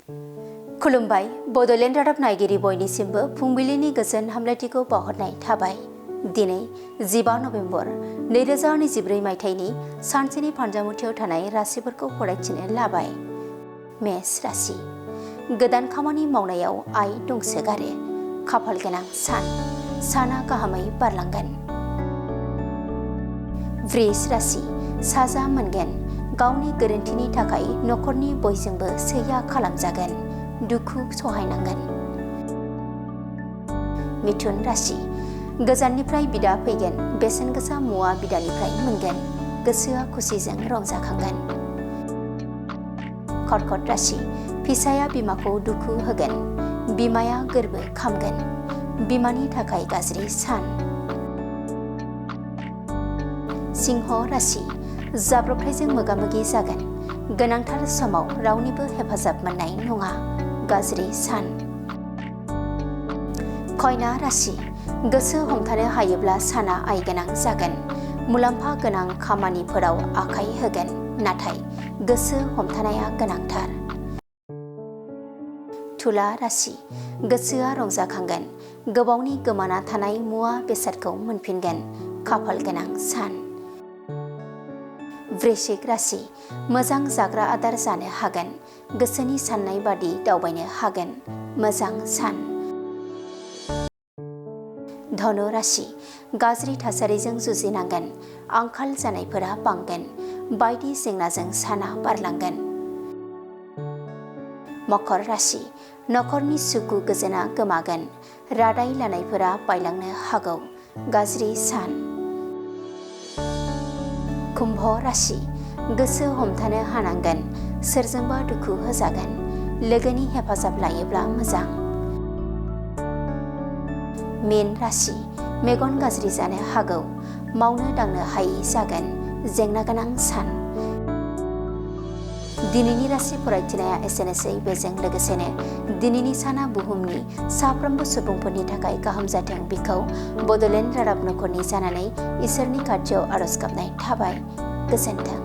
खुलुमबाय बड'लेण्ड रादाब नायगिरि बयनिसिमबो फुंबिलिनि गोजोन हामलायथिखौ बावहरनाय थाबाय। दिनै 15 नभेम्बर 2024 मायथाइनि सानसेनि फान्जामुथियाव थानाय राशिफोरखौ फरायथिनो लाबाय। मेष राशि गोदान खामानि मावनायाव आय दंसोगारो। खाफाल गोनां साना गाहामै बारलांगोन। वृष राशि साजा मोनगोन। गावनि गोरोन्थिनि थाखाय नखरनि बयजोंबो सैया खालामजागोन। दुखु सहायनांगोन। मिथुन राशि गोजाननिफ्राय बिदा फैगोन। बेसेन गोसा मुवा बिदानिफ्राय मोनगोन। गोसोआ खुसिजों रंजाखांगोन। कर्कट राशि फिसाया बिमाखौ दुखु होगोन। बिमाया गोर्बो खामगोन। बिमानि थाखाय गाज्रि सान। सिंह राशि जाब्रबथायजों मोगा-मोगि जागोन। गोनांथार समाव रावनिबो हेफाजाब मोननाय नङा। गाज्रि सान। कन्या राशि गोसो हमथानो हायोब्ला साना आय गोनां जागोन। मुलाम्फा गोनां खामानिफोराव आखाइ होगोन। नाथाय गोसो हमथानाया गोनांथार। तुला राशि गोसोआ रंजाखांगोन। गोबावनि गोमाना थानाय मुवा बेसादखौ मोनफिनगोन। खाफाल गोनां सान। वृश्चिक राशि मोजां जाग्रा आदार जानो हागोन। गोसोनि साननाय बादि दावबायनो हागोन। मोजां सान। धनु राशि गाज्रि थासारिजों जुजिनांगोन। आंखाल जानायफोरा बांगोन। बायदि जेंनाजों साना बारलांगोन। मकर राशि नखरनि सुखु गोजोना गोमागोन। रादाय लानायफोरा बायलांनो हागौ। गाज्रि सान। कुम्भ राशि गोसो हमथानो हानांगोन। सोरजोंबा दुखु होजागोन। लोगोनि हेफाजाब लायोब्ला मोजां। मीन राशि मेगन गाज्रि जानो हागौ। मावनो दांनो हायै जागोन। जेंना गोनां सान। दिनैनि राशि फरायथिनाया एसेनोसै। बेजों लोगोसेनो दिनैनि साना बुहुमनि साफ्रोमबो सुबुंफोरनि थाखाय गाहाम जाथों बेखौ बड'लेण्ड रादाब नखरनि जानानै इसोरनि खाथियाव आरज गाबनाय थाबाय। गोजोन्थों।